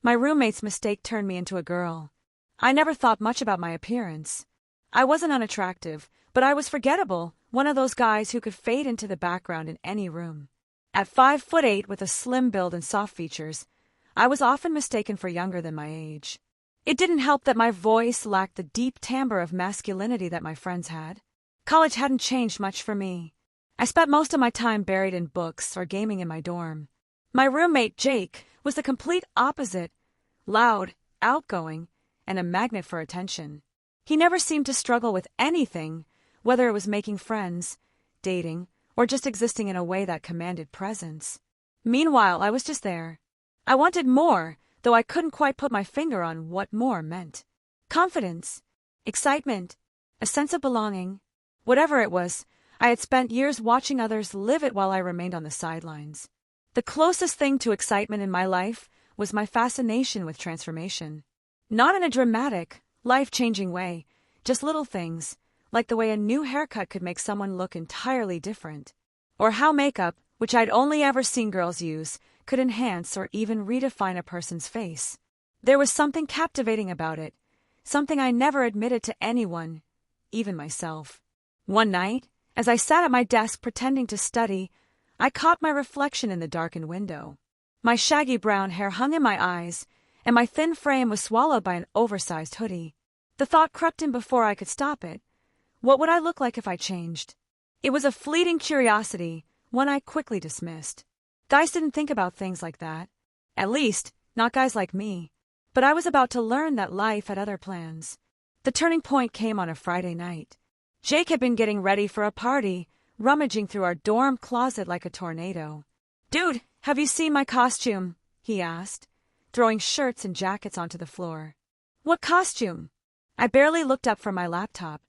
My roommate's mistake turned me into a girl. I never thought much about my appearance. I wasn't unattractive, but I was forgettable, one of those guys who could fade into the background in any room. At 5'8" with a slim build and soft features, I was often mistaken for younger than my age. It didn't help that my voice lacked the deep timbre of masculinity that my friends had. College hadn't changed much for me. I spent most of my time buried in books or gaming in my dorm. My roommate, Jake, was the complete opposite, loud, outgoing, and a magnet for attention. He never seemed to struggle with anything, whether it was making friends, dating, or just existing in a way that commanded presence. Meanwhile, I was just there. I wanted more, though I couldn't quite put my finger on what more meant. Confidence, excitement, a sense of belonging. Whatever it was, I had spent years watching others live it while I remained on the sidelines. The closest thing to excitement in my life was my fascination with transformation. Not in a dramatic, life-changing way, just little things, like the way a new haircut could make someone look entirely different. Or how makeup, which I'd only ever seen girls use, could enhance or even redefine a person's face. There was something captivating about it, something I never admitted to anyone, even myself. One night, as I sat at my desk pretending to study, I caught my reflection in the darkened window. My shaggy brown hair hung in my eyes, and my thin frame was swallowed by an oversized hoodie. The thought crept in before I could stop it. What would I look like if I changed? It was a fleeting curiosity, one I quickly dismissed. Guys didn't think about things like that. At least, not guys like me. But I was about to learn that life had other plans. The turning point came on a Friday night. Jake had been getting ready for a party, rummaging through our dorm closet like a tornado. "Dude, have you seen my costume?" he asked, throwing shirts and jackets onto the floor. "What costume?" I barely looked up from my laptop.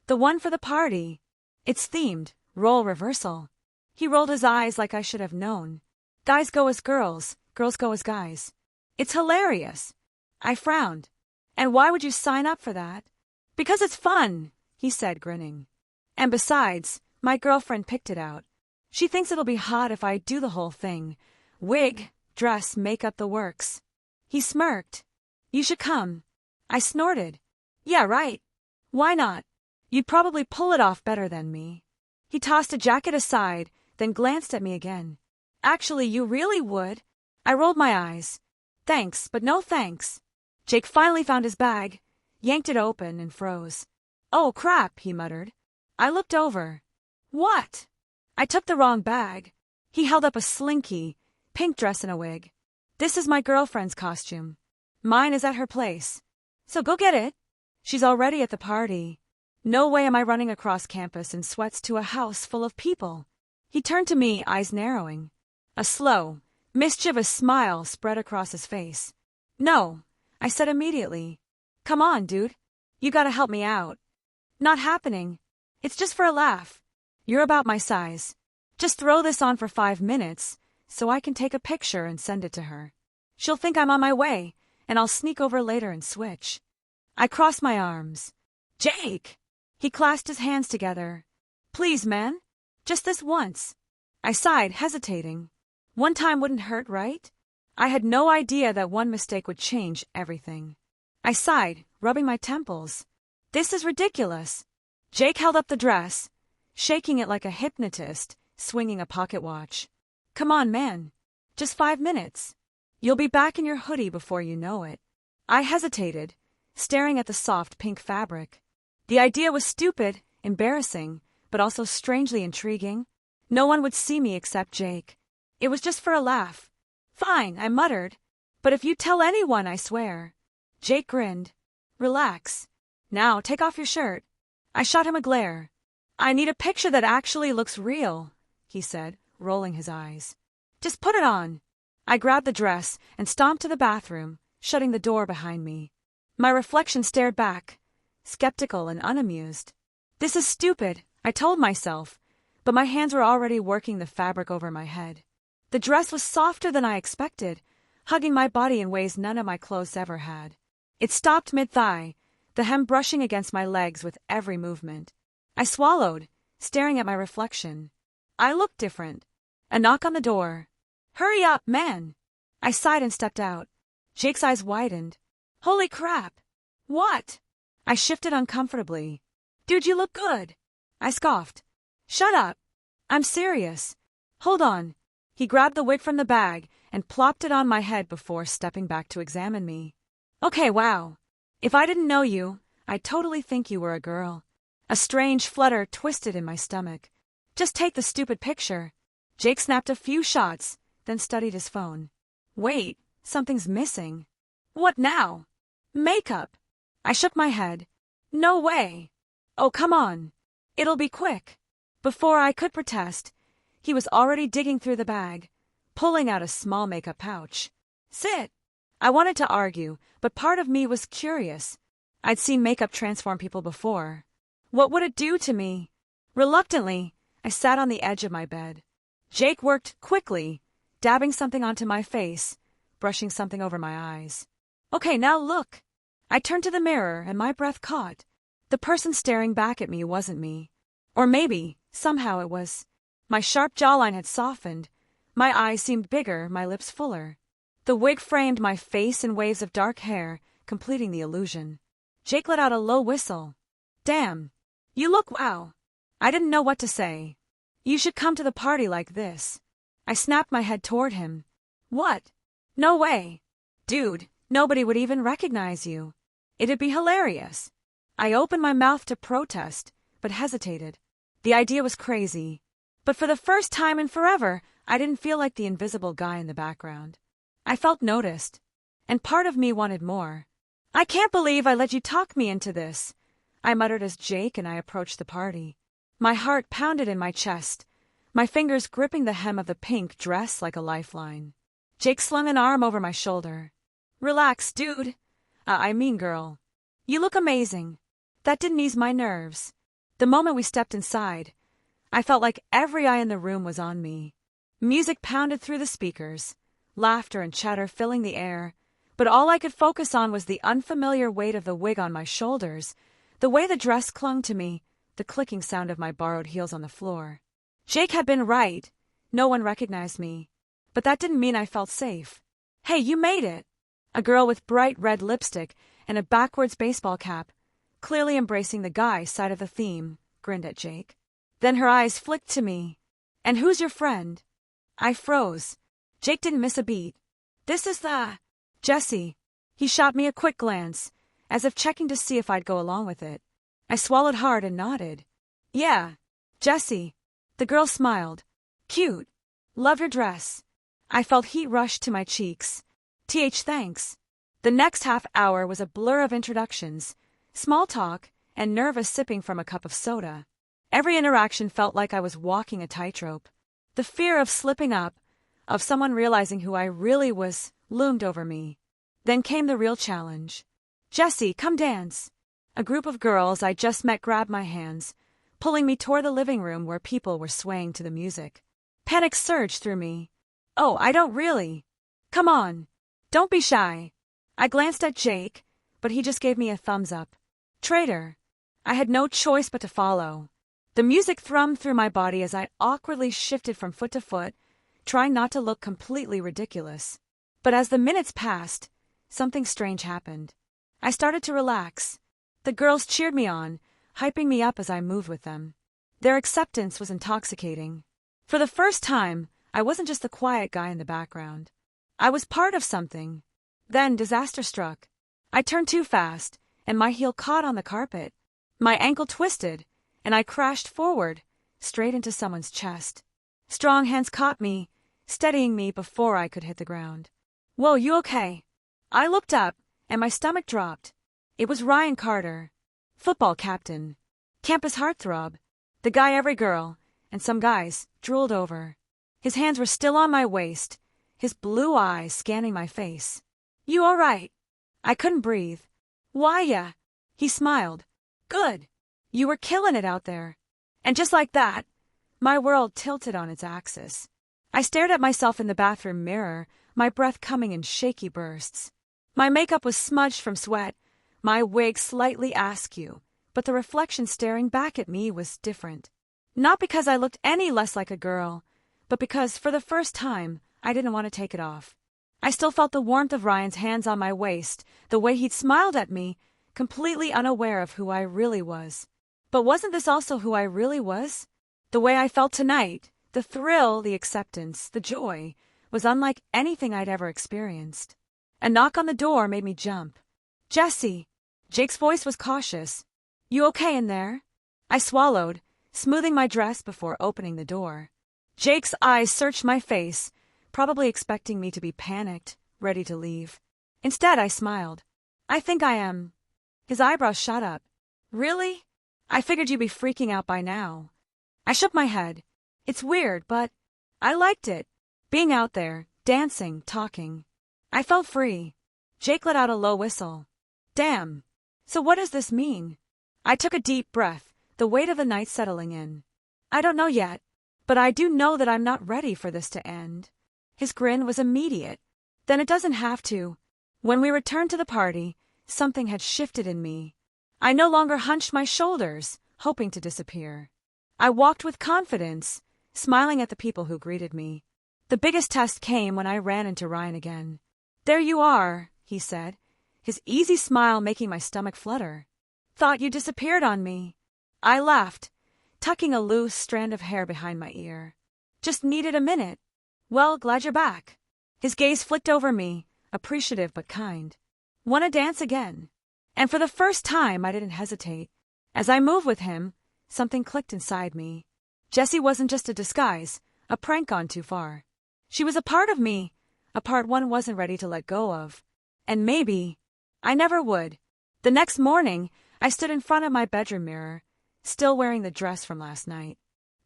"The one for the party. It's themed, role reversal." He rolled his eyes like I should have known. Guys go as girls, girls go as guys. It's hilarious. I frowned. "And why would you sign up for that?" "Because it's fun," he said, grinning. "And besides, my girlfriend picked it out. She thinks it'll be hot if I do the whole thing. Wig, dress, makeup, the works." He smirked. "You should come." I snorted. "Yeah, right. Why not? You'd probably pull it off better than me." He tossed a jacket aside, then glanced at me again. "Actually, you really would." I rolled my eyes. "Thanks, but no thanks." Jake finally found his bag, yanked it open, and froze. "Oh, crap," he muttered. I looked over. "What?" I took the wrong bag. He held up a slinky, pink dress and a wig. "This is my girlfriend's costume. Mine is at her place. So go get it. She's already at the party. No way am I running across campus in sweats to a house full of people." He turned to me, eyes narrowing. A slow, mischievous smile spread across his face. "No," I said immediately. "Come on, dude. You gotta help me out." "Not happening. It's just for a laugh. You're about my size. Just throw this on for 5 minutes, so I can take a picture and send it to her. She'll think I'm on my way, and I'll sneak over later and switch." I crossed my arms. "Jake!" He clasped his hands together. "Please, man. Just this once." I sighed, hesitating. One time wouldn't hurt, right? I had no idea that one mistake would change everything. I sighed, rubbing my temples. "This is ridiculous." Jake held up the dress, shaking it like a hypnotist, swinging a pocket watch. "Come on, man. Just 5 minutes. You'll be back in your hoodie before you know it." I hesitated, staring at the soft pink fabric. The idea was stupid, embarrassing, but also strangely intriguing. No one would see me except Jake. It was just for a laugh. "Fine," I muttered. "But if you tell anyone, I swear." Jake grinned. "Relax. Now take off your shirt." I shot him a glare. "I need a picture that actually looks real," he said, rolling his eyes. "Just put it on." I grabbed the dress and stomped to the bathroom, shutting the door behind me. My reflection stared back, skeptical and unamused. "This is stupid," I told myself, but my hands were already working the fabric over my head. The dress was softer than I expected, hugging my body in ways none of my clothes ever had. It stopped mid-thigh, the hem brushing against my legs with every movement. I swallowed, staring at my reflection. I looked different. A knock on the door. "Hurry up, man!" I sighed and stepped out. Jake's eyes widened. Holy crap! What? I shifted uncomfortably. Dude, you look good. I scoffed. Shut up. I'm serious. Hold on. He grabbed the wig from the bag and plopped it on my head before stepping back to examine me. Okay, wow. If I didn't know you, I'd totally think you were a girl. A strange flutter twisted in my stomach. Just take the stupid picture. Jake snapped a few shots, then studied his phone. Wait, something's missing. What now? Makeup. I shook my head. No way. Oh, come on. It'll be quick. Before I could protest, he was already digging through the bag, pulling out a small makeup pouch. Sit. I wanted to argue, but part of me was curious. I'd seen makeup transform people before. What would it do to me? Reluctantly, I sat on the edge of my bed. Jake worked quickly, dabbing something onto my face, brushing something over my eyes. Okay, now look. I turned to the mirror and my breath caught. The person staring back at me wasn't me. Or maybe, somehow it was. My sharp jawline had softened. My eyes seemed bigger, my lips fuller. The wig framed my face in waves of dark hair, completing the illusion. Jake let out a low whistle. Damn. You look wow. I didn't know what to say. You should come to the party like this. I snapped my head toward him. What? No way. Dude, nobody would even recognize you. It'd be hilarious. I opened my mouth to protest, but hesitated. The idea was crazy. But for the first time in forever, I didn't feel like the invisible guy in the background. I felt noticed. And part of me wanted more. I can't believe I let you talk me into this, I muttered as Jake and I approached the party. My heart pounded in my chest, my fingers gripping the hem of the pink dress like a lifeline. Jake slung an arm over my shoulder. Relax, dude. I mean girl. You look amazing. That didn't ease my nerves. The moment we stepped inside, I felt like every eye in the room was on me. Music pounded through the speakers, laughter and chatter filling the air, but all I could focus on was the unfamiliar weight of the wig on my shoulders, the way the dress clung to me, the clicking sound of my borrowed heels on the floor. Jake had been right. No one recognized me. But that didn't mean I felt safe. Hey, you made it! A girl with bright red lipstick and a backwards baseball cap, clearly embracing the guy side of the theme, grinned at Jake. Then her eyes flicked to me. And who's your friend? I froze. Jake didn't miss a beat. This is Jesse. He shot me a quick glance, as if checking to see if I'd go along with it. I swallowed hard and nodded. Yeah, Jesse. The girl smiled. Cute. Love your dress. I felt heat rush to my cheeks. Thanks. The next half hour was a blur of introductions, small talk, and nervous sipping from a cup of soda. Every interaction felt like I was walking a tightrope. The fear of slipping up, of someone realizing who I really was, loomed over me. Then came the real challenge. Jesse, come dance. A group of girls I just met grabbed my hands, pulling me toward the living room where people were swaying to the music. Panic surged through me. Oh, I don't really. Come on. Don't be shy. I glanced at Jake, but he just gave me a thumbs up. Traitor. I had no choice but to follow. The music thrummed through my body as I awkwardly shifted from foot to foot, trying not to look completely ridiculous. But as the minutes passed, something strange happened. I started to relax. The girls cheered me on, hyping me up as I moved with them. Their acceptance was intoxicating. For the first time, I wasn't just the quiet guy in the background. I was part of something. Then disaster struck. I turned too fast, and my heel caught on the carpet. My ankle twisted, and I crashed forward, straight into someone's chest. Strong hands caught me, steadying me before I could hit the ground. Whoa, you okay? I looked up, and my stomach dropped. It was Ryan Carter, football captain, campus heartthrob, the guy every girl, and some guys, drooled over. His hands were still on my waist, his blue eyes scanning my face. You all right? I couldn't breathe. Why, yeah. He smiled. Good. You were killing it out there. And just like that, my world tilted on its axis. I stared at myself in the bathroom mirror, my breath coming in shaky bursts. My makeup was smudged from sweat, my wig slightly askew, but the reflection staring back at me was different. Not because I looked any less like a girl, but because, for the first time, I didn't want to take it off. I still felt the warmth of Ryan's hands on my waist, the way he'd smiled at me, completely unaware of who I really was. But wasn't this also who I really was? The way I felt tonight, the thrill, the acceptance, the joy, was unlike anything I'd ever experienced. A knock on the door made me jump. "Jessie." Jake's voice was cautious. "You okay in there?" I swallowed, smoothing my dress before opening the door. Jake's eyes searched my face, probably expecting me to be panicked, ready to leave. Instead, I smiled. "I think I am." His eyebrows shot up. "Really? I figured you'd be freaking out by now." I shook my head. "It's weird, but I liked it. Being out there, dancing, talking. I felt free." Jake let out a low whistle. "Damn. So what does this mean?" I took a deep breath, the weight of the night settling in. "I don't know yet, but I do know that I'm not ready for this to end." His grin was immediate. "Then it doesn't have to." When we returned to the party, something had shifted in me. I no longer hunched my shoulders, hoping to disappear. I walked with confidence, smiling at the people who greeted me. The biggest test came when I ran into Ryan again. "There you are," he said, his easy smile making my stomach flutter. "Thought you disappeared on me." I laughed, tucking a loose strand of hair behind my ear. "Just needed a minute." "Well, glad you're back." His gaze flicked over me, appreciative but kind. "Wanna dance again?" And for the first time, I didn't hesitate. As I moved with him, something clicked inside me. Jessie wasn't just a disguise, a prank gone too far. She was a part of me, a part one wasn't ready to let go of. And maybe I never would. The next morning, I stood in front of my bedroom mirror, still wearing the dress from last night.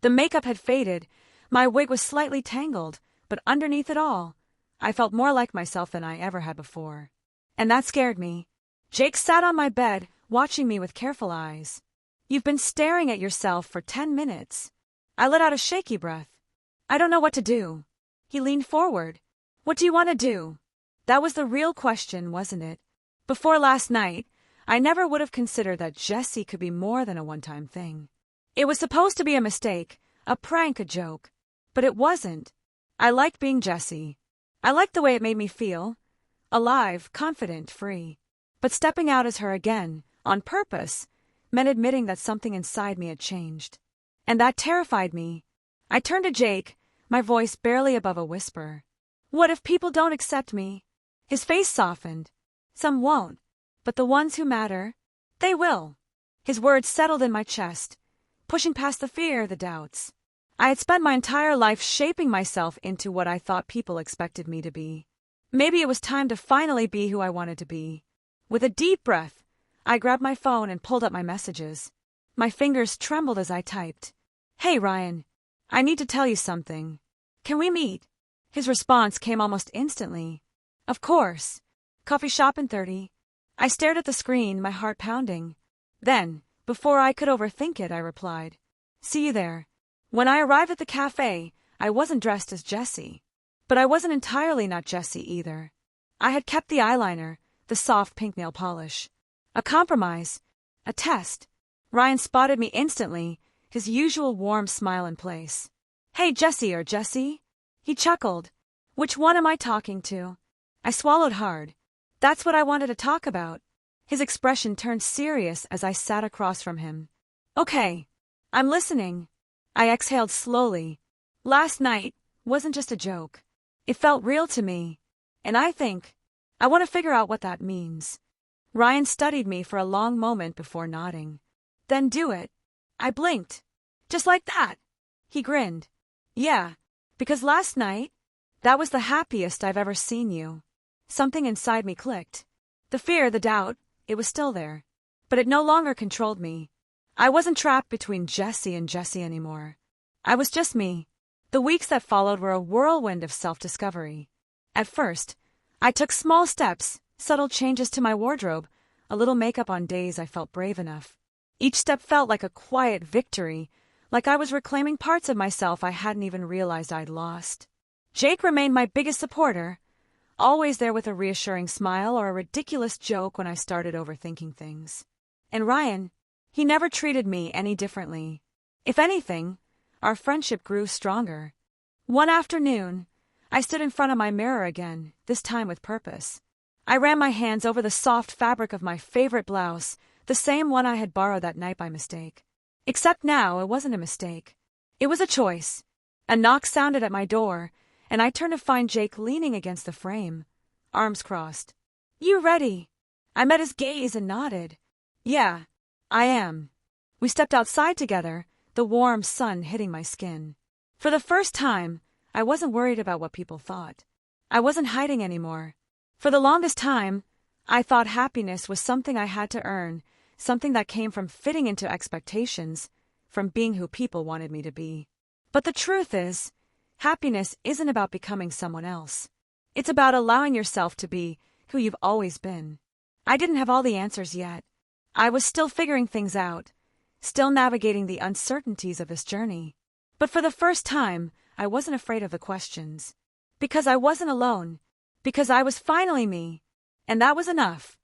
The makeup had faded, my wig was slightly tangled, but underneath it all, I felt more like myself than I ever had before. And that scared me. Jake sat on my bed, watching me with careful eyes. "You've been staring at yourself for 10 minutes. I let out a shaky breath. "I don't know what to do." He leaned forward. "What do you want to do?" That was the real question, wasn't it? Before last night, I never would have considered that Jessie could be more than a one-time thing. It was supposed to be a mistake, a prank, a joke. But it wasn't. I liked being Jessie. I liked the way it made me feel. Alive, confident, free. But stepping out as her again, on purpose, meant admitting that something inside me had changed. And that terrified me. I turned to Jake, my voice barely above a whisper. "What if people don't accept me?" His face softened. "Some won't. But the ones who matter, they will." His words settled in my chest, pushing past the fear, the doubts. I had spent my entire life shaping myself into what I thought people expected me to be. Maybe it was time to finally be who I wanted to be. With a deep breath, I grabbed my phone and pulled up my messages. My fingers trembled as I typed. "Hey, Ryan. I need to tell you something. Can we meet?" His response came almost instantly. "Of course. Coffee shop in 30. I stared at the screen, my heart pounding. Then, before I could overthink it, I replied, "See you there." When I arrived at the cafe, I wasn't dressed as Jessie. But I wasn't entirely not Jessie either. I had kept the eyeliner, the soft pink nail polish. A compromise. A test. Ryan spotted me instantly, his usual warm smile in place. "Hey, Jessie or Jessie?" He chuckled. "Which one am I talking to?" I swallowed hard. That's what I wanted to talk about. His expression turned serious as I sat across from him. "Okay. I'm listening." I exhaled slowly. Last night wasn't just a joke. It felt real to me. And I want to figure out what that means. Ryan studied me for a long moment before nodding. "Then do it." I blinked. "Just like that?" He grinned. "Yeah, because last night, that was the happiest I've ever seen you." Something inside me clicked. The fear, the doubt, it was still there. But it no longer controlled me. I wasn't trapped between Jessie and Jessie anymore. I was just me. The weeks that followed were a whirlwind of self-discovery. At first, I took small steps, subtle changes to my wardrobe, a little makeup on days I felt brave enough. Each step felt like a quiet victory, like I was reclaiming parts of myself I hadn't even realized I'd lost. Jake remained my biggest supporter, always there with a reassuring smile or a ridiculous joke when I started overthinking things. And Ryan, he never treated me any differently. If anything, our friendship grew stronger. One afternoon, I stood in front of my mirror again, this time with purpose. I ran my hands over the soft fabric of my favorite blouse, the same one I had borrowed that night by mistake. Except now, it wasn't a mistake. It was a choice. A knock sounded at my door, and I turned to find Jake leaning against the frame, arms crossed. "You ready?" I met his gaze and nodded. "Yeah, I am." We stepped outside together, the warm sun hitting my skin. For the first time, I wasn't worried about what people thought. I wasn't hiding anymore. For the longest time, I thought happiness was something I had to earn, something that came from fitting into expectations, from being who people wanted me to be. But the truth is, happiness isn't about becoming someone else. It's about allowing yourself to be who you've always been. I didn't have all the answers yet. I was still figuring things out, still navigating the uncertainties of this journey. But for the first time, I wasn't afraid of the questions. Because I wasn't alone. Because I was finally me. And that was enough.